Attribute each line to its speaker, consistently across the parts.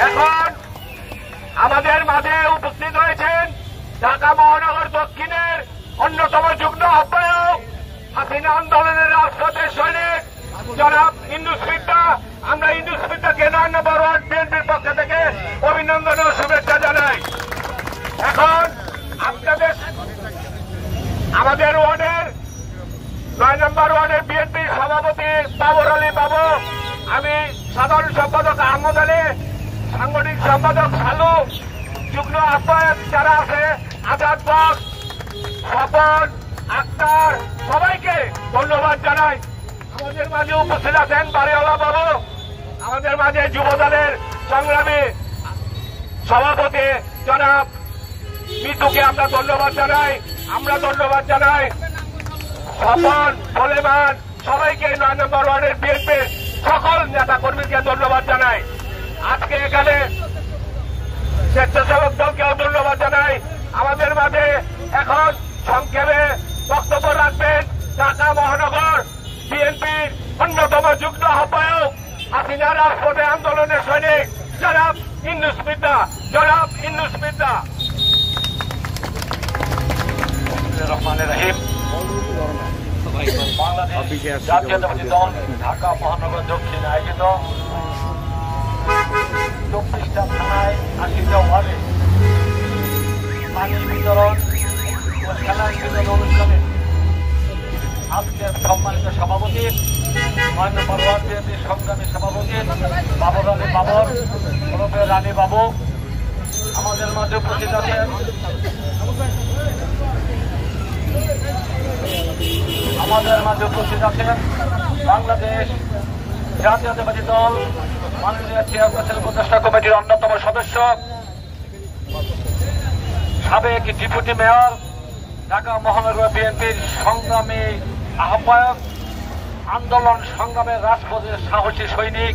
Speaker 1: এখন আমাদের মাঝে উপস্থিত হয়েছেন ঢাকা মহানগর দক্ষিণের অন্যতম যুগ্ম আহ্বায়ক, হাসিনা আন্দোলনের রাজপথের সৈনিক জনাব ইন্নুস মির্জা। আমরা ইন্নুস মির্জাকে 9 নম্বর ওয়ার্ড বিএনপির পক্ষ থেকে অভিনন্দন ও শুভেচ্ছা জানাই। এখন আপনাদের আমাদের ওয়ার্ডের 9 নম্বর ওয়ার্ডের বিএনপির সভাপতি বাবর আলী বাবু, আমি সাধারণ সম্পাদক আহমদ আলী, সাংগঠনিক সম্পাদক সালু, যুগ্ম আহ্বায়ক যারা আছে আজাদ বক্স, স্বপন, আক্তার, সবাইকে ধন্যবাদ জানাই। আমাদের মাঝে উপস্থিত আছেন বাড়িওয়ালা বাবু, আমাদের মাঝে যুব দলের সংগ্রামী সভাপতি জনাব মিতুকে আমরা ধন্যবাদ জানাই। স্বপন, সলেমান, সবাইকে 9 নম্বর ওয়ার্ডের বিএনপির সকল নেতা কর্মীকে ধন্যবাদ জানাই। আজকে এখানে স্বেচ্ছাসেবক দলকেও ধন্যবাদ জানাই। আমাদের মাঝে এখন সংক্ষেপে বক্তব্য রাখবেন ঢাকা মহানগর বিএনপির অন্যতম যুগ্ম আহ্বায়ক, হাসিনা রাজপথে আন্দোলনের সৈনিক জনাব ইন্নুস মির্জা। রহমানুর রহিম। বাংলাদেশ জাতীয়তাবাদী দল ঢাকা মহানগর দক্ষিণ আয়োজিত 24টা থানায় 80টা ওয়ার্ডে পানি বিতরণ ও স্যালাইন বিতরণ অনুষ্ঠানে আজকের সম্মানিত সভাপতি 9 নম্বর ওয়ার্ড বিএনপির সংগ্রামী সভাপতি বাবর আলী বাবর ওরফে রানী বাবু আমাদের মাঝে উপস্থিত আছেন। বাংলাদেশ জাতীয়তাবাদী দল মাননীয় চেয়ারপারসন উপদেষ্টা কমিটির অন্যতম সদস্য, সাবেক ডেপুটি মেয়র, ঢাকা মহানগর বিএনপির সংগ্রামী আহ্বায়ক, আন্দোলন সংগ্রামের রাজপথের সাহসী সৈনিক,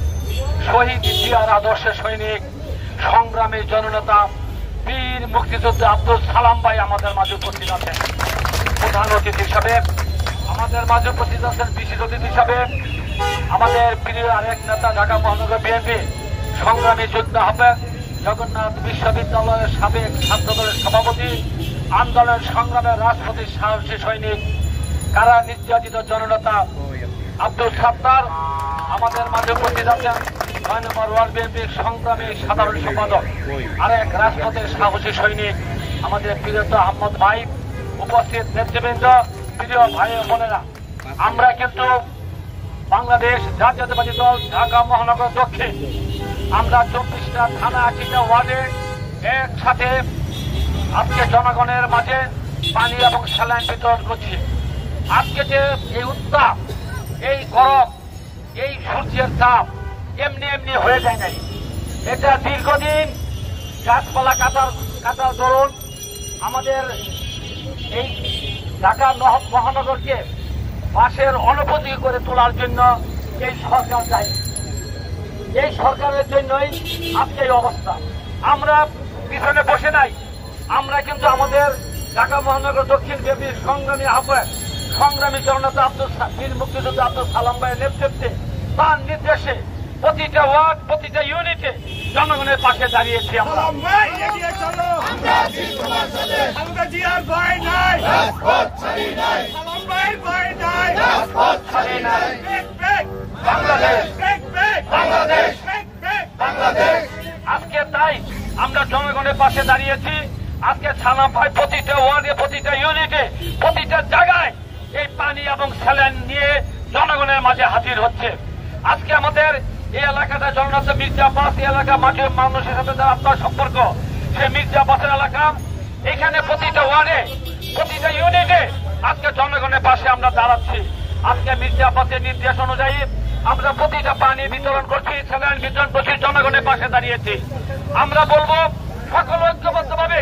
Speaker 1: শহীদ জিয়ার আদর্শের সৈনিক, সংগ্রামী জননেতা বীর মুক্তিযোদ্ধা আব্দুল সালাম ভাই আমাদের মাঝে উপস্থিত আছেন। প্রধান অতিথি হিসাবে আমাদের মাঝে উপস্থিত আছেন বিশেষ অতিথি হিসাবে আমাদের প্রিয় আরেক নেতা, ঢাকা মহানগর বিএনপি সংগ্রামী যোদ্ধা আহ্বায়ক, জগন্নাথ বিশ্ববিদ্যালয়ের সাবেক ছাত্র দলের সভাপতি, আন্দোলন সংগ্রামের রাজপথের সাহসী সৈনিক, কারা নির্যাতিত জননেতা আব্দুল সাত্তার আমাদের মাঝে উপস্থিত আছেন। 9 নম্বর ওয়ার্ড বিএনপির সংগ্রামী সাধারণ সম্পাদক, আরেক রাজপথের সাহসী সৈনিক আমাদের প্রিয়ত আহমদ ভাই, উপস্থিত নেতৃবৃন্দ, প্রিয় ভাই ও বোনেরা, আমরা কিন্তু বাংলাদেশ জাতীয়তাবাদী দল ঢাকা মহানগর দক্ষিণ আমরা 24টা থানা 80টা ওয়ার্ডে একসাথে আজকে জনগণের মাঝে পানি এবং স্যালাইন বিতরণ করছি। আজকে যে এই উত্তাপ, এই গরম, এই সূর্যের তাপ এমনি এমনি হয়ে যায় নাই। এটা দীর্ঘদিন গাছপালা কাটার দরুন আমাদের এই ঢাকা মহানগরকে বাসের অনুপযোগী করে তোলার জন্য এই সরকার দায়ী। এই সরকারের জন্যই আজকে এই অবস্থা। আমরা পিছনে বসে নাই, আমরা কিন্তু আমাদের ঢাকা মহানগর দক্ষিণ বিএনপির সংগ্রামী আহ্বায়ক, সংগ্রামী জননেতা বীর মুক্তিযোদ্ধা আব্দুল সালাম ভাইয়ের নেতৃত্বে, তার নির্দেশে প্রতিটা ওয়ার্ড, প্রতিটা ইউনিটে জনগণের পাশে দাঁড়িয়েছি। আমরা আজকে তাই আমরা জনগণের পাশে দাঁড়িয়েছি। আজকে সালাম ভাই প্রতিটা ওয়ার্ডে, প্রতিটা ইউনিটে, প্রতিটা জায়গায় এই পানি এবং স্যালাইন নিয়ে জনগণের মাঝে হাজির হচ্ছে। আজকে আমাদের এই এলাকাটা জননেতা মির্জা আব্বাস, এই এলাকা মাটির মানুষের সাথে যারা আপনার সম্পর্ক, সেই মির্জা আব্বাসের এলাকা, এখানে প্রতিটা ওয়ার্ডে, প্রতিটা ইউনিটে আজকে জনগণের পাশে আমরা দাঁড়াচ্ছি। আজকে মির্জা আব্বাসের নির্দেশ অনুযায়ী আমরা প্রতিটা পানি বিতরণ করছি, স্যালাইন বিতরণ করছি, জনগণের পাশে দাঁড়িয়েছি। আমরা বলবো সকল ঐক্যবদ্ধভাবে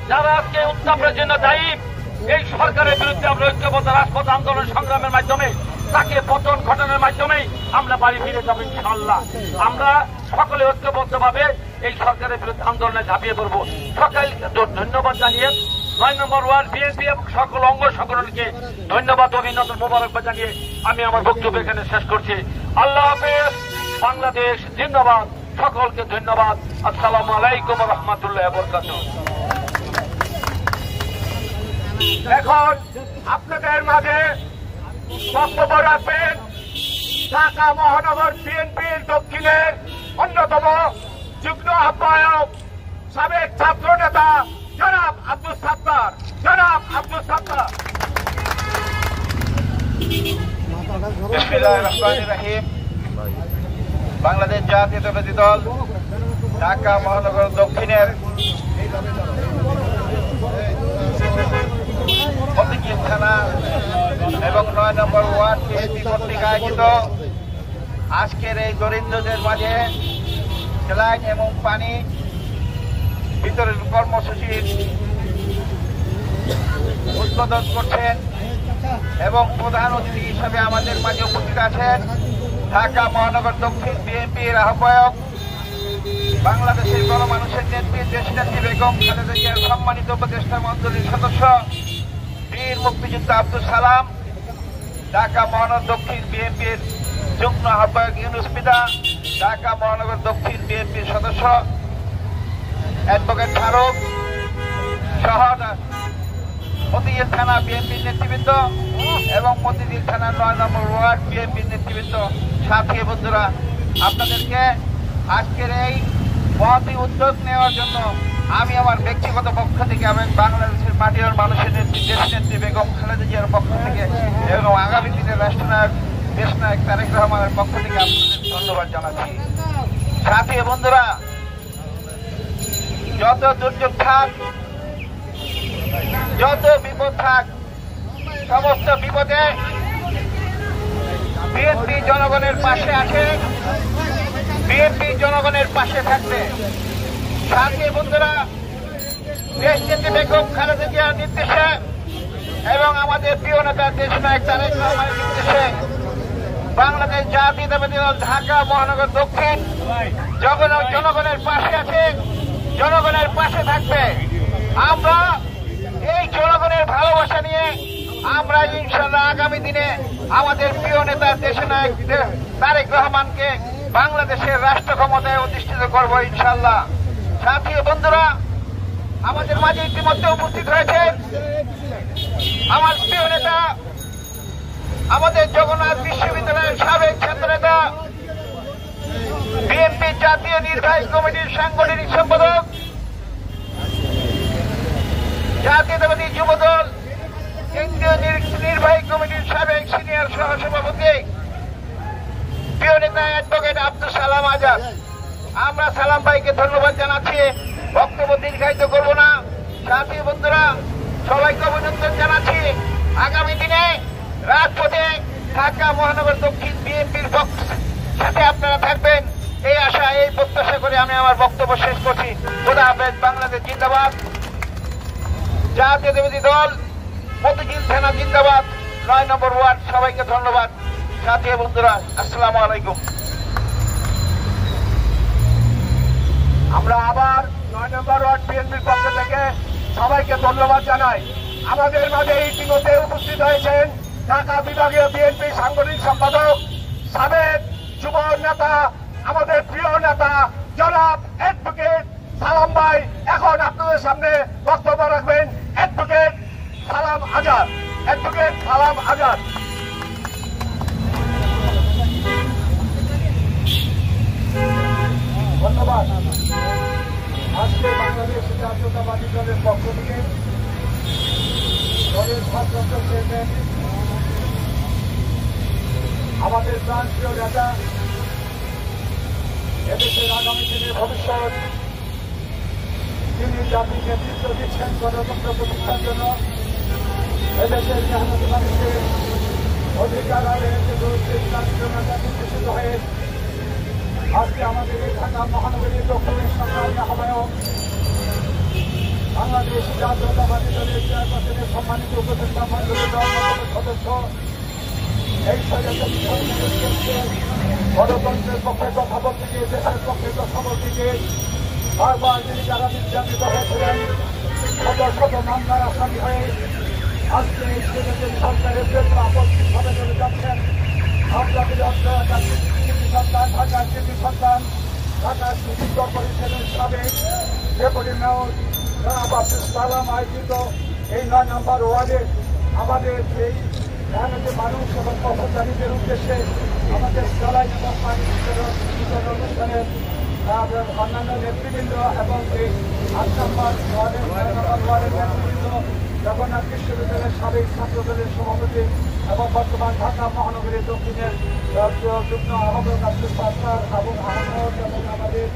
Speaker 1: যারা আজকে উত্তাপের জন্য দায়ী, এই সরকারের বিরুদ্ধে আমরা ঐক্যবদ্ধ রাজপথ আন্দোলন সংগ্রামের মাধ্যমে তাকে পতন ঘটানোর মাধ্যমেই আমরা বাড়ি ফিরে যাবো ইনশাআল্লাহ। আমরা সকলে ঐক্যবদ্ধভাবে এই সরকারের বিরুদ্ধে আন্দোলনে ঝাঁপিয়ে পড়বো। সকলকে ধন্যবাদ জানিয়ে 9 নম্বর ওয়ার্ড বিএনপি এবং সকল অঙ্গ সংগঠনকে ধন্যবাদ, অভিনন্দন, মোবারকবাদ জানিয়ে আমি আমার বক্তব্য এখানে শেষ করছি। আল্লাহ হাফেজ। বাংলাদেশ জিন্দাবাদ। সকলকে ধন্যবাদ। আসসালামু আলাইকুম ওয়া রাহমাতুল্লাহি ওয়া বারাকাতুহু।
Speaker 2: এখন আপনাদের মাঝে বক্তব্য রাখবেন ঢাকা মহানগর বিএনপির দক্ষিণের অন্যতম যুগ্ম আহ্বায়ক সাবেক ছাত্র নেতা জনাব আব্দুল সাত্তার।
Speaker 3: বিসমিল্লাহির রহমানির রহিম। বাংলাদেশ জাতীয়তাবাদী দল ঢাকা মহানগর দক্ষিণের মতিঝিল থানা এবং 9 নম্বর ওয়ার্ড বিএনপি কর্তৃক আয়োজিত আজকের এই দরিদ্রদের মাঝে স্যালাইন এবং পানি বিতরণ কর্মসূচির উদ্বোধন করছেন এবং প্রধান অতিথি হিসেবে আমাদের মাঝে উপস্থিত আছেন ঢাকা মহানগর দক্ষিণ বিএনপির আহ্বায়ক, বাংলাদেশের গণমানুষের নেত্রী দেশনেত্রী বেগম খালেদা জিয়ার সম্মানিত উপদেষ্টা মণ্ডলীর সদস্য বীর মুক্তিযোদ্ধা আব্দুল সালাম, ঢাকা মহানগর দক্ষিণ বিএনপির যুগ্ম আহ্বায়ক ইউনুস পিতা, ঢাকা মহানগর দক্ষিণ বিএনপির সদস্য অ্যাডভোকেট ফারুক সহ মতিঝিল থানা বিএনপির নেতৃবৃন্দ এবং মতিঝিল থানা 9 নম্বর ওয়ার্ড বিএনপির নেতৃবৃন্দ, সাথী বন্ধুরা, আপনাদেরকে আজকের এই মহতী উদ্যোগ নেওয়ার জন্য আমি আমার ব্যক্তিগত পক্ষ থেকে এবং বাংলাদেশের মাটির মানুষের নেত্রী দেশনেত্রী বেগম খালেদা জিয়ার পক্ষ থেকে এবং আগামী দিনের রাষ্ট্রনায়ক দেশনায়ক তারেক রহমানের পক্ষ থেকে আপনাদের ধন্যবাদ জানাচ্ছি। সাথী বন্ধুরা, যত দুর্যোগ থাক, যত বিপদ থাক, সমস্ত বিপদে বিএনপি জনগণের পাশে আছে, বিএনপি জনগণের পাশে থাকবে। সাথী বন্ধুরা, দেশনেত্রী বেগম খালেদা জিয়ার নির্দেশে এবং আমাদের প্রিয় নেতা দেশনায়ক তারেক রহমানের নির্দেশে বাংলাদেশ জাতীয়তাবাদী দল ঢাকা মহানগর দক্ষিণ জনগণের পাশে আছে, জনগণের পাশে থাকবে। আমরা এই জনগণের ভালোবাসা নিয়ে আমরা ইনশাআল্লাহ আগামী দিনে আমাদের প্রিয় নেতা দেশনায়ক তারেক রহমানকে বাংলাদেশের রাষ্ট্র ক্ষমতায় অধিষ্ঠিত করবো ইনশাআল্লাহ। সাথী বন্ধুরা, আমাদের মাঝে ইতিমধ্যে উপস্থিত হয়েছেন আমার প্রিয় নেতা, আমাদের জগন্নাথ বিশ্ববিদ্যালয়ের সাবেক ছাত্র নেতা, বিএনপি জাতীয় নির্বাহী কমিটির সাংগঠনিক সম্পাদক, জাতীয়তাবাদী যুবদল কেন্দ্রীয় নির্বাহী কমিটির সাবেক সিনিয়র সহসভাপতি, প্রিয় নেতা অ্যাডভোকেট আব্দুল সালাম আজাদ। আমরা সালাম ভাইকে ধন্যবাদ জানাচ্ছি, বক্তব্য দীর্ঘায়িত করব না। সাথী বন্ধুরা, সবাইকে অভিনন্দন জানাচ্ছি। আগামী দিনে রাজপথে ঢাকা মহানগর দক্ষিণ বিএনপির সাথে আপনারা থাকবেন, এই আশা এই প্রত্যাশা করে আমি আমার বক্তব্য শেষ করছি। খোদা হাফেজ। বাংলাদেশ জিন্দাবাদ। জাতীয়তাবাদী দল মতিঝিল থানা জিন্দাবাদ। 9 নম্বর ওয়ার্ড। সবাইকে ধন্যবাদ। সাথী বন্ধুরা, আসসালামু আলাইকুম।
Speaker 2: আমরা আবার 9 নম্বর ওয়ার্ড বিএনপির পক্ষ থেকে সবাইকে ধন্যবাদ জানাই। আমাদের মাঝে ইতিমধ্যে উপস্থিত হয়েছেন ঢাকা বিভাগীয় বিএনপি সাংগঠনিক সম্পাদক, সাবেক যুব নেতা, আমাদের প্রিয় নেতা জনাব অ্যাডভোকেট সালাম ভাই। এখন আপনাদের সামনে বক্তব্য রাখবেন অ্যাডভোকেট সালাম আজাদ। অ্যাডভোকেট সালাম আজাদ। ধন্যবাদ। আজকে বাংলাদেশ জাতীয়তাবাদী দলের পক্ষ থেকে দলের ভারপ্রাপ্ত চেয়ারম্যান, আমাদের প্রান্তীয় নেতা, এদেশের আগামী দিনের ভবিষ্যৎ, তিনি জাতির নেতৃত্ব দিচ্ছেন গণতন্ত্র প্রতিষ্ঠার জন্য, এদেশের মেহনতি মানুষের অধিকার আদায়ের জন্য নির্দেশিত হয়ে আজকে আমাদের এই ঢাকা মহানগরীর দক্ষিণের সংগ্রামী আহ্বায়ক, বাংলাদেশ জাতীয়তাবাদী দলের চেয়ারপারসনের সম্মানিত উপদেষ্টা মণ্ডলীর অন্যতম সদস্য, এই গণতন্ত্রের পক্ষে কথা বলতে গিয়ে, দেশের পক্ষে কথা বলতে গিয়ে বারবার তিনি যারা নির্যাতিত হয়েছিলেন, শত শত মামলার আসামি হয়ে আজকে সরকারের বিরুদ্ধে আপত্তিভাবে চলে যাচ্ছেন। আমরা বিরোধী সন্তান, ঢাকার কৃতি সন্তান, ঢাকা সিটি কর্পোরেশনের সাবেক ডেপুটি মেয়র জনাব আব্দুল সালাম আয়োজিত এই 9 নম্বর ওয়ার্ডে আমাদের এই গ্রামের মানুষ এবং কর্মচারীদের উদ্দেশ্যে আমাদের জলাই এবং পানি বিতরণ অনুষ্ঠানের অন্যান্য নেতৃবৃন্দ এবং এই 8 নম্বর ওয়ার্ডের 9 নম্বর ওয়ার্ডের নেতৃবৃন্দ জগন্নাথ বিশ্ববিদ্যালয়ের সাবেক ছাত্রদলের সভাপতি এবং বর্তমান ঢাকা মহানগরীর দক্ষিণের যুগ্ম আহ্বায়ক আব্দুল সাত্তার এবং আহমদ এবং আমাদের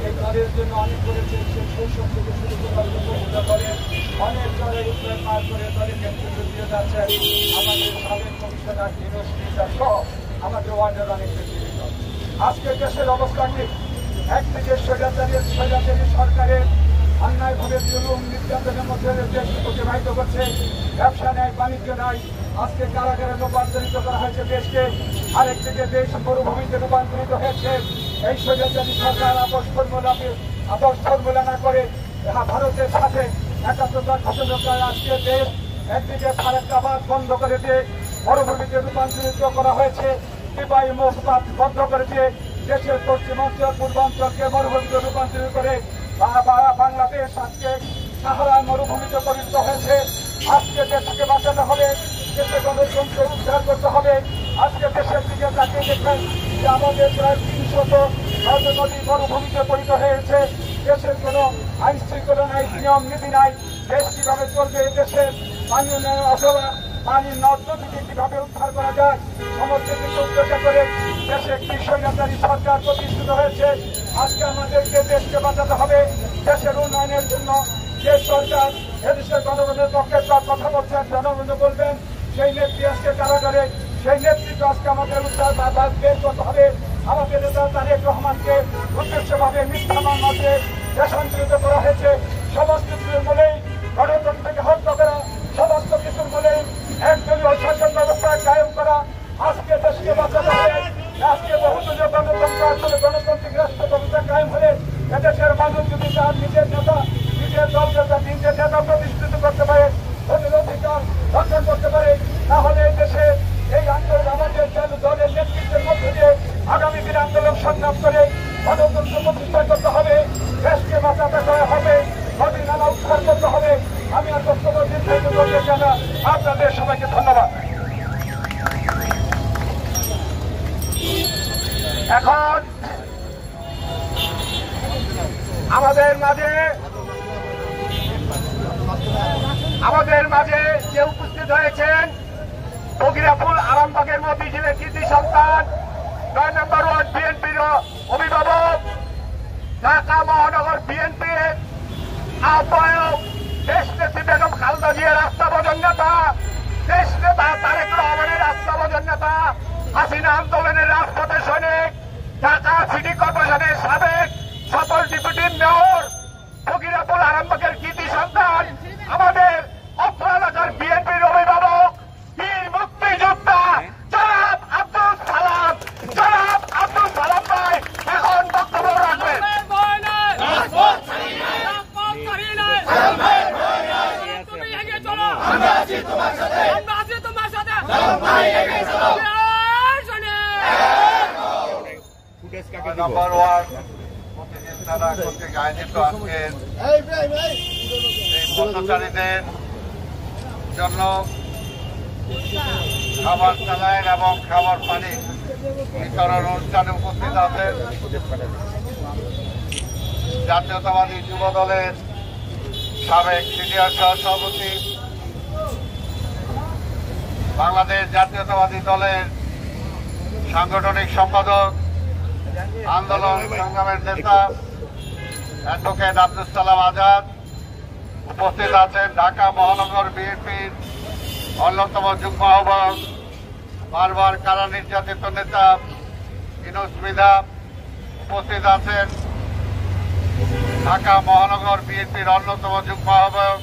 Speaker 2: এই কাজের জন্য অনেক করেছেন সে শৈশব থেকে শুরু করে অনেক দলের উপরে পার করে দলের নেতৃত্ব দিয়ে যাচ্ছেন আমাদের সাবেক কমিশনার দিনেশ মির্জা সহ আমাদের ওয়ার্ডের অনেক নেতৃবৃন্দ। আজকে দেশের অবস্থাটি একদিকে স্বৈরাচারী সরকারের অন্যায়ভাবে জুলুম নির্যাতনের মধ্যে দেশকে অতিবাহিত করছে, ব্যবসা নেয়, বাণিজ্য নাই, আজকে কারাগারে রূপান্তরিত করা হয়েছে দেশকে, আরেকদিকে দেশ মরুভূমিতে রূপান্তরিত হয়েছে। এই স্বৈরাচারী সরকার আপোষ ফর্মুলা না করে ভারতের সাথে একাত্মতা ঘোষণা করে আজকে দেশ একদিকে ফারাক্কাবাদ বন্ধ করে দিয়ে মরুভূমিতে রূপান্তরিত করা হয়েছে, বিবাহী মসবাদ বন্ধ করে দিয়ে দেশের পশ্চিমাঞ্চল পূর্বাঞ্চলকে মরুভূমিতে রূপান্তরিত করে বাংলাদেশ আজকে সাহারার মরুভূমিতে পরিণত হয়েছে। আজকে দেশকে বাঁচাতে হবে, দেশে গণতন্ত্র উদ্ধার করতে হবে। আজকে দেশের দিকে তাকিয়ে দেখবেন যে আমাদের প্রায় 300 নদী মরুভূমিতে পরিণত হয়েছে। দেশের কোনো আইন শৃঙ্খলা নাই, নিয়ম নীতি নাই, দেশ কিভাবে চলবে, দেশের পানি উন্নয়ন অথবা পানির নদ নদীকে কিভাবে উদ্ধার করা যায় সমস্ত কিছু উদ্যোগ করে দেশে একটি স্বৈরাচারী সরকার প্রতিষ্ঠিত হয়েছে। আজকে আমাদেরকে দেশকে বাঁচাতে হবে। দেশের উন্নয়নের জন্য যে সরকার এদেশের জনগণের পক্ষে কথা বলছেন, জনগণ বলবেন, সেই নেত্রী আজকে কারাগারে, সেই নেতৃত্ব আজকে আমাদের উদ্ধার বের করতে হবে। আমাদের নেতা তারেক রহমানকে উদ্দেশ্যভাবে মিথ্যা মামলাতে দেশান্তরিত করা হয়েছে। সমস্ত কিছুর মূলেই গণতন্ত্রকে হত্যা করা, সমস্ত কিছুর মূলেই একদলীয় শাসন ব্যবস্থা কায়েম করা। আজকে দেশকে বাঁচাতে হবে। আজকে বহুদলীয় গণতন্ত্র আসলে গণতান্ত্রিক রাষ্ট্র ব্যবস্থা কায়েম হলে এদেশের মানুষ যদি তার নিজের নেতা, নিজের দল নেতা, নিজের নেতা প্রতিষ্ঠিত করতে পারে, ভোটের অধিকার রক্ষণ করতে পারে, তাহলে দেশে এই আন্দোলন আমাদের দলের নেতৃত্বের মধ্যে দিয়ে আগামী দিন আন্দোলন সংগ্রাম করে গণতন্ত্র প্রতিষ্ঠা করতে হবে, দেশকে বাঁচাতে হবে, নদী নালা উদ্ধার করতে হবে। আমি আর বক্তব্য দীর্ঘায়িত করতে চাই না। আপনাদের সবাইকে ধন্যবাদ। এখন আমাদের মাঝে যে উপস্থিত হয়েছেন বগিরাপুর আরামবাগের মতিঝিলের কৃতি সন্তান 9 নম্বর ওয়ার্ড বিএনপির অভিভাবক, ঢাকা মহানগর বিএনপির আহ্বায়ক, দেশ নেত্রী বেগম খালেদা জিয়ার আস্থাভাজন নেতা, দেশ নেতা তারেক রহমানের আস্থাভাজন নেতা, হাসিনা আন্দোলনের রাজপথের সৈনিক, ঢাকা সিটি কর্পোরেশনের সাবেক সফল ডেপুটি মেয়র, বগিরাপুর আরামবাগের কৃতি সন্তান, আমাদের অত্র এলাকার বিএনপির অভিভাবক, বীর মুক্তিযোদ্ধা জনাব আব্দুল সালাম ভাই এখন বক্তব্য রাখবেন।
Speaker 3: নম্বর ওয়ার্ড প্রতিনিধিরা কর্তৃক আয়োজিত আজকের এই পথচারীদের জন্য খাবার চালান এবং খাবার পানি বিতরণ অনুষ্ঠানে উপস্থিত আছেন জাতীয়তাবাদী যুব দলের সাবেক সিনিয়র সহসভাপতি, বাংলাদেশ জাতীয়তাবাদী দলের সাংগঠনিক সম্পাদক, আন্দোলন সংগ্রামের নেতা অ্যাডভোকেট আব্দুল সালাম আজাদ, উপস্থিত আছেন ঢাকা মহানগর বিএনপির অন্যতম যুগ্ম আহ্বায়ক, বারবার কারা নির্যাতিত নেতা দিনেশ মির্জা, উপস্থিত আছেন ঢাকা মহানগর বিএনপির অন্যতম যুগ্ম আহ্বায়ক,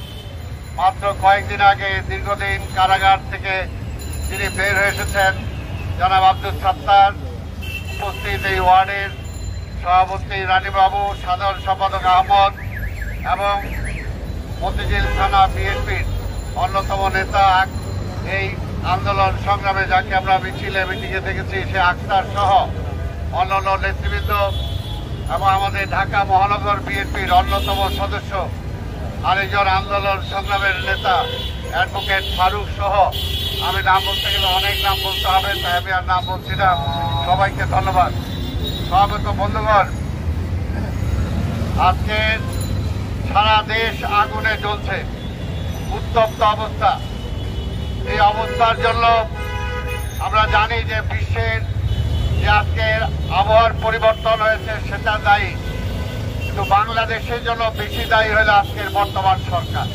Speaker 3: মাত্র কয়েকদিন আগে দীর্ঘদিন কারাগার থেকে যিনি বের হয়ে এসেছেন জনাব আব্দুল সাত্তার, উপস্থিত এই ওয়ার্ডের সভাপতি রানীবাবু, সাধারণ সম্পাদক আহমদ এবং মতিঝিল থানা বিএনপির অন্যতম নেতা এই
Speaker 4: আন্দোলন সংগ্রামে যাকে আমরা মিছিলে মিটিংয়ে দেখেছি, সে আক্তার সহ অন্যান্য নেতৃবৃন্দ এবং আমাদের ঢাকা মহানগর বিএনপির অন্যতম সদস্য আরেকজন আন্দোলন সংগ্রামের নেতা অ্যাডভোকেট ফারুক সহ, আমি নাম বলতে গেলে অনেক নাম বলতে হবে, তাই আমি আর নাম বলছি না। সবাইকে ধন্যবাদ। সভাপত বন্ধুগণ, আজকে সারা দেশ আগুনে জ্বলছে, উত্তপ্ত অবস্থা। এই অবস্থার জন্য আমরা জানি যে বিশ্বের যে আজকের আবহাওয়ার পরিবর্তন হয়েছে সেটা দায়ী, কিন্তু বাংলাদেশের জন্য বেশি দায়ী হলো আজকের বর্তমান সরকার।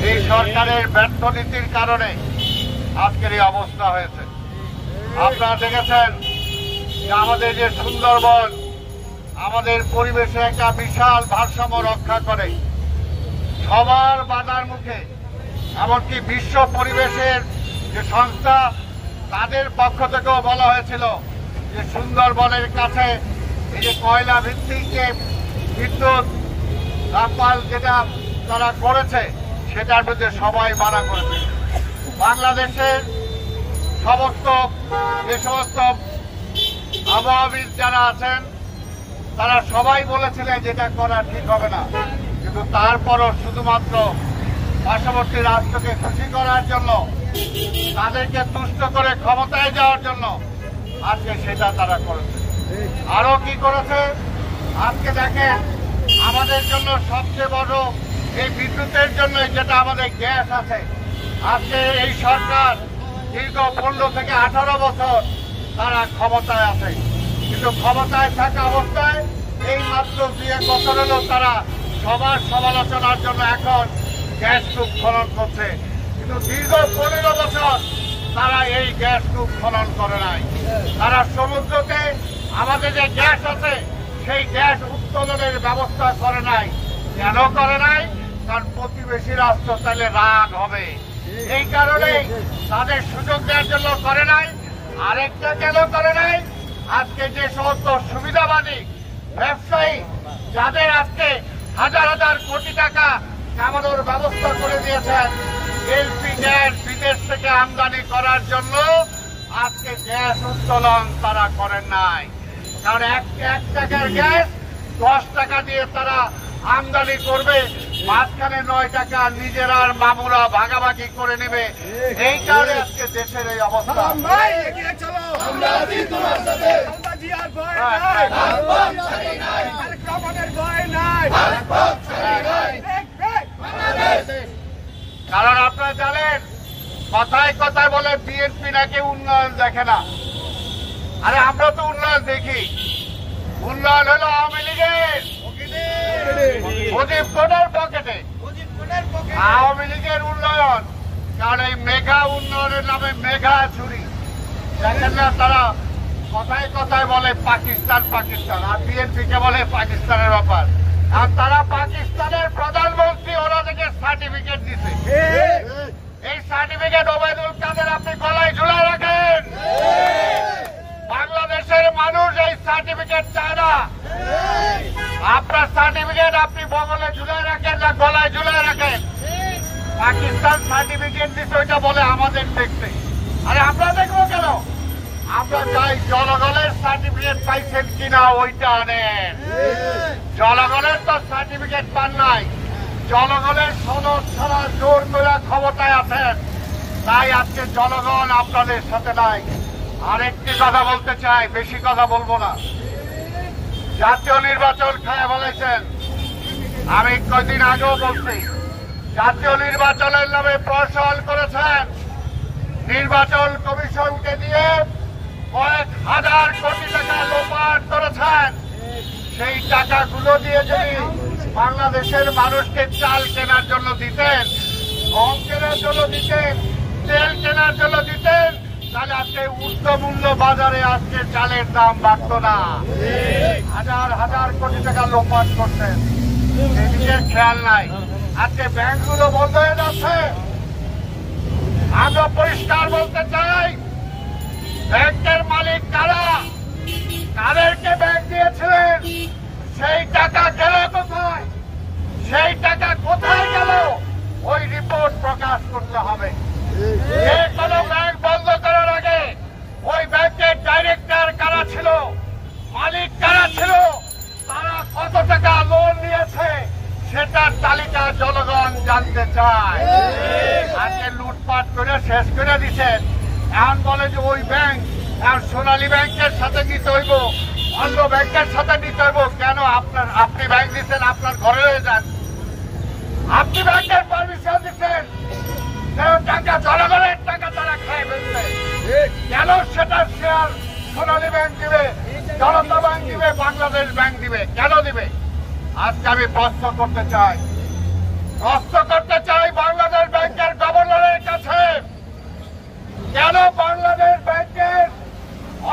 Speaker 4: এই সরকারের ব্যর্থ নীতির কারণে আজকের এই অবস্থা হয়েছে। আপনারা দেখেছেন যে আমাদের যে সুন্দরবন আমাদের পরিবেশে একটা বিশাল ভারসাম্য রক্ষা করে, সবার বাধার মুখে, এমনকি বিশ্ব পরিবেশের যে সংস্থা তাদের পক্ষ থেকেও বলা হয়েছিল যে সুন্দরবনের কাছে এই যে কয়লা ভিত্তিক যে বিদ্যুৎ রামপাল যেটা তারা করেছে সেটার বিরুদ্ধে সবাই মানা করেছে। বাংলাদেশের যে সমস্ত আবহাওয়াবিদ যারা আছেন তারা সবাই বলেছিলেন যেটা করা ঠিক হবে না, কিন্তু তারপরও শুধুমাত্র পার্শ্ববর্তী রাষ্ট্রকে খুশি করার জন্য, তাদেরকে তুষ্ট করে ক্ষমতায় যাওয়ার জন্য আজকে সেটা তারা করেছে। আরো কি করেছে আজকে দেখেন, আমাদের জন্য সবচেয়ে বড় এই বিদ্যুতের জন্য যেটা আমাদের গ্যাস আছে, আজকে এই সরকার দীর্ঘ 15 থেকে 18 বছর তারা ক্ষমতায় আছে, কিন্তু ক্ষমতায় থাকা অবস্থায় এই মাত্র 2-1 বছর হলো তারা সবার সমালোচনার জন্য এখন গ্যাস কূপ খনন করছে, কিন্তু দীর্ঘ 15 বছর তারা এই গ্যাস কূপ খনন করে নাই। তারা সমুদ্রতে আমাদের যে গ্যাস আছে সেই গ্যাস উত্তোলনের ব্যবস্থা করে নাই। কেন করে নাই? কারণ প্রতিবেশী রাষ্ট্র তাহলে রাগ হবে, এই কারণে তাদের সুযোগ দেওয়ার জন্য করে নাই। আরেকটা কেন করে নাই? আজকে যে সমস্ত সুবিধাবাদী ব্যবসায়ী যাদের আজকে হাজার হাজার কোটি টাকা কামানোর ব্যবস্থা করে দিয়েছেন, এলপি গ্যাস বিদেশ থেকে আমদানি করার জন্য আজকে গ্যাস উত্তোলন তারা করেন নাই। কারণ এক টাকার গ্যাস 10 টাকা দিয়ে তারা আমদানি করবে, মাঝখানে 9 টাকা নিজেরা মামুরা ভাগাভাগি করে নেবে। এই কারণে আজকে দেশের এই অবস্থা। কারণ আপনারা জানেন, কথায় কথায় বলে বিএনপি নাকি উন্নয়ন দেখে না। আরে আমরা তো উন্নয়ন দেখি। উন্নয়ন হলো আওয়ামী লীগের মুজিবপুরের পকেটে, আওয়ামী লীগের উন্নয়ন। কারণ এই মেঘা উন্নয়নের নামে মেঘা চুরি দেখেন না, তারা কথায় কথায় বলে পাকিস্তান পাকিস্তান, আর বিএনপি কে বলে পাকিস্তানের ব্যাপার। আর তারা পাকিস্তানের প্রধানমন্ত্রী ওরা থেকে সার্টিফিকেট দিছে। এই সার্টিফিকেট ওবায়দুল কাদের আপনি গলায় ঝুলায় রাখেন। বাংলাদেশের মানুষ এই সার্টিফিকেট চায় না। আপনার সার্টিফিকেট আপনি বগলে ঝুলায় রাখেন না গলায় ঝুলায় রাখেন। পাকিস্তান সার্টিফিকেট দিচ্ছে ওইটা বলে আমাদের দেখতে। আরে আমরা দেখবো কেন? আমরা চাই জনগণের সার্টিফিকেট পাইছেন কিনা ওইটা আনেন। জনগণের তো সার্টিফিকেট পান নাই, জনগণের সনদ ছাড়া জোর করে ক্ষমতায় আছেন, তাই আজকে জনগণ আপনাদের সাথে নাই। আরেকটি কথা বলতে চাই, বেশি কথা বলবো না। জাতীয় নির্বাচন খায় বলেছেন, আমি কয়েকদিন আগেও বলছি, জাতীয় নির্বাচনের নামে প্রহসন করেছেন। নির্বাচন কমিশনকে দিয়ে কয়েক হাজার কোটি টাকা লোপাট করেছেন। সেই টাকাগুলো দিয়ে যদি বাংলাদেশের মানুষকে চাল কেনার জন্য দিতেন, গম কেনার জন্য দিতেন, তেল কেনার জন্য দিতেন, তাহলে আজকে উচ্চ মূল্য বাজারে আজকে চালের দাম বাড়ত না। হাজার হাজার কোটি টাকা লোপাট করছেন, এদিকে খেয়াল নাই। আজকে ব্যাংকগুলো বন্ধ হয়ে যাচ্ছে। আমরা পরিষ্কার বলতে চাই, ব্যাংকের মালিক কারা, কাদেরকে ব্যাংক দিয়েছিলেন, সেই টাকা গেল কোথায়, সেই টাকা কোথায় গেল, ওই রিপোর্ট প্রকাশ করতে হবে। মালিক কারা ছিল, তারা কত টাকা লোন নিয়েছে সেটার তালিকা জনগণ জানতে চায়। আজকে লুটপাট করে শেষ করে দিচ্ছেন, এখন বলে যে ওই ব্যাংক এখন সোনালী ব্যাংকের সাথে নিতে হইব, অন্য ব্যাংকের সাথে নিতে হইব। কেন? আপনি ব্যাংক দিচ্ছেন, আপনার ঘরে হয়ে যান। আপনি ব্যাংকের পারমিশন দিচ্ছেন, টাকা জনগণের টাকা তারা খায় ফেলছে। কেন সেটা শেয়ার সোনালী ব্যাংক দিবে, জনতা ব্যাংক দিবে, বাংলাদেশ ব্যাংক দিবে? কেন দিবে? আজকে আমি প্রশ্ন করতে চাই বাংলাদেশ ব্যাংকের গভর্নরের কাছে, কেন বাংলাদেশ ব্যাংকের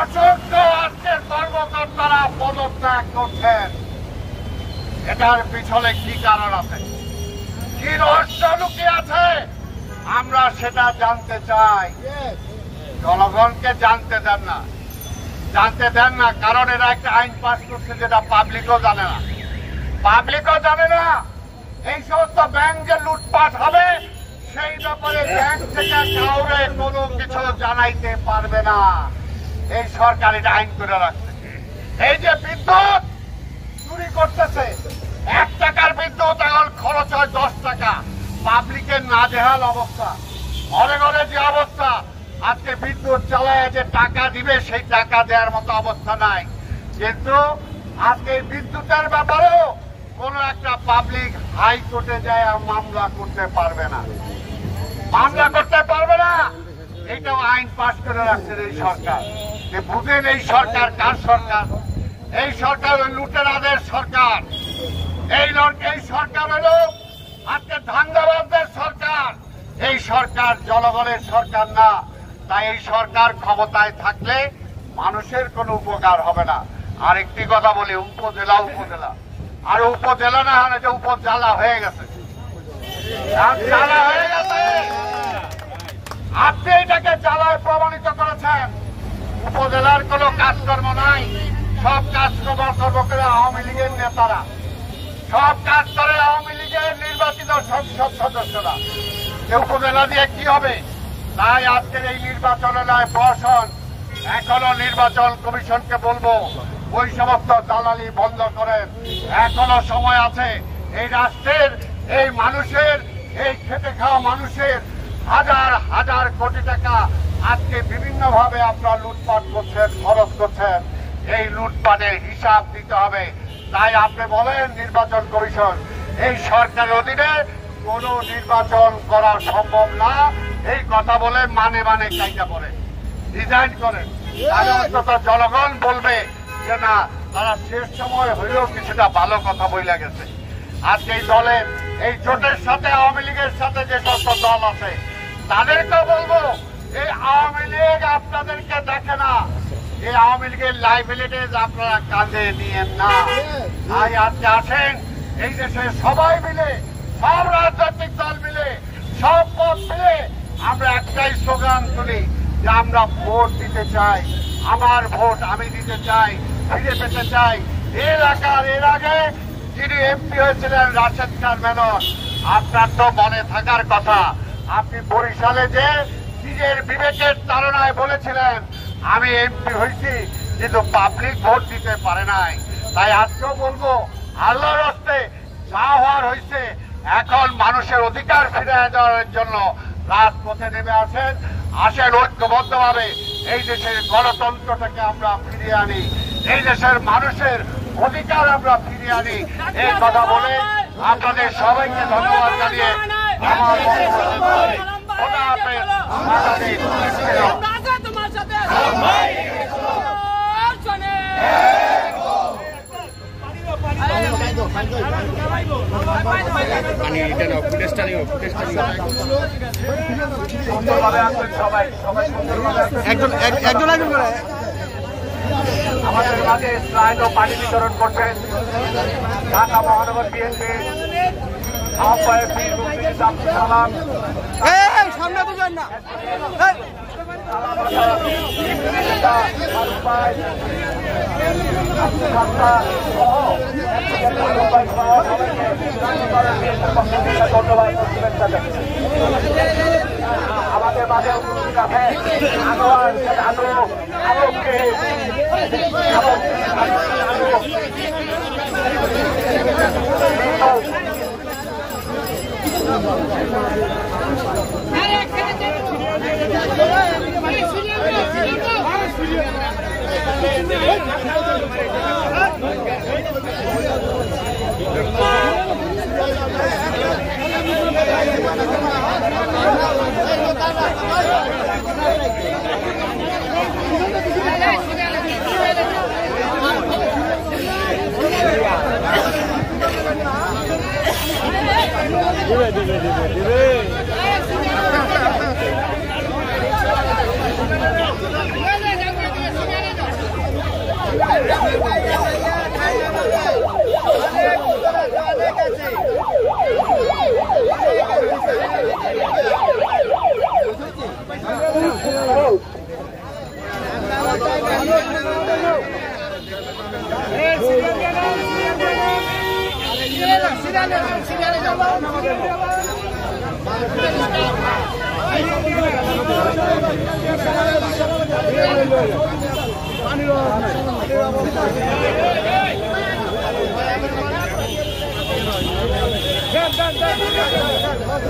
Speaker 4: অসংখ্য আজকের কর্মকর্তারা পদত্যাগ করছেন? এটার পিছনে কি কারণ আছে, কি রহস্য লুকিয়ে আছে? আমরা সেটা জানতে চাই। জনগণকে জানতে দেন না, কারণ এরা একটা আইন পাস করছে যেটা পাবলিকও জানে না। এই সমস্ত ব্যাংক যে লুটপাট হবে সেই ব্যাপারে ব্যাংক থেকে কাউরে কোনো কিছু জানাইতে পারবে না। এই সরকার এটা আইন করে রাখছে। এই যে বিদ্যুৎ চুরি করতেছে, 1 টাকার বিদ্যুৎ এখন খরচ হয় 10 টাকা। পাবলিকের নাজেহাল অবস্থা, ঘরে ঘরে যে অবস্থা, আজকে বিদ্যুৎ চালায় যে টাকা দিবে সেই টাকা দেওয়ার মতো অবস্থা নাই। কিন্তু আজকে বিদ্যুতের ব্যাপারেও কোন একটা পাবলিক হাইকোর্টে যায় মামলা করতে পারবে না। এটাও আইন পাস করে রাখছে এই সরকার। বুঝেন এই সরকার কার সরকার? এই সরকার লুটেরাদের সরকার। এই সরকার হলো আজকে ধান্দাবাজদের সরকার। এই সরকার জনগণের সরকার না। তাই এই সরকার ক্ষমতায় থাকলে মানুষের কোনো উপকার হবে না। আরেকটি কথা বলি, উপজেলা আর উপজেলা না হলে যে উপজেলা হয়ে গেছে, আপনি এটাকে জ্বালায় প্রমাণিত করেছেন। উপজেলার কোনো কাজকর্ম নাই, সব কাজকর্ম করে আওয়ামী লীগের নেতারা, সব কাজ করে আওয়ামী লীগের নির্বাচিত সংসদ সদস্যরা। উপজেলা দিয়ে কি হবে? তাই আজকের এই নির্বাচনে নয় প্রশাসন, এখনো নির্বাচন কমিশনকে বলবো ওই সমস্ত দালালি বন্ধ করেন। এখনো সময় আছে। এই রাষ্ট্রের, এই মানুষের, এই খেটে খাওয়া মানুষের হাজার হাজার কোটি টাকা আজকে বিভিন্ন ভাবে আপনারা লুটপাট করছেন, খরচ করছেন। এই লুটপাটের হিসাব দিতে হবে। তাই আপনি বলেন নির্বাচন কমিশন, এই সরকারের অধীনে কোন নির্বাচন করা সম্ভব না। এই কথা বলে মানে কাইটা করেন, ডিজাইন করেন, তাহলে অন্তত জনগণ বলবে যে না, তারা শেষ সময় হইলেও কিছুটা ভালো কথা বইলা গেছে। আজকে এই দলের, এই জোটের সাথে আওয়ামী লীগের সাথে যে সমস্ত দল আছে তাদেরকে বলবো, এই আওয়ামী লীগ আপনাদেরকে দেখে না। এই আওয়ামী লীগের লাইবিলিটিজ আপনারা কাঁধে নিয়েন না। তাই আজকে আসেন, এই দেশে সবাই মিলে, সব রাজনৈতিক দল মিলে, সব পথ মিলে আমরা একটাই স্লোগান তুলি যে আমরা ভোট দিতে চাই। আমার ভোট আমি দিতে চাই, ফিরে পেতে চাই। এলাকার এর আগে যিনি এমপি হয়েছিলেন রাশেদ খান মেনন, আপনার তো মনে থাকার কথা, আপনি বরিশালে যে নিজের বিবেকের তাড়নায় বলেছিলেন আমি এমপি হয়েছি, কিন্তু পাবলিক ভোট দিতে পারে নাই। তাই আজকেও বলবো, আল্লাহর হস্তে যা হওয়ার হয়েছে, এখন মানুষের অধিকার ফিরে দেওয়ার জন্য রাজপথে নেমে আসেন ঐক্যবদ্ধভাবে এই দেশের গণতন্ত্রটাকে আমরা ফিরিয়ে আনি, এই দেশের মানুষের অধিকার আমরা ফিরিয়ে আনি। এই কথা বলে আপনাদের সবাইকে ধন্যবাদ জানিয়ে আমার খোদা হাফেজ।
Speaker 2: আমাদের মাঝে স্লাইড ও পানি বিতরণ করছেন ঢাকা মহানগর বিএনপির আহ্বায়ক পীর মুফতি আব্দুল সালাম। সামনে তো যান না। আমাদের মাঝে উপস্থিত আছে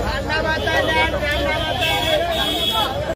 Speaker 2: ঠান্ডা মাথায়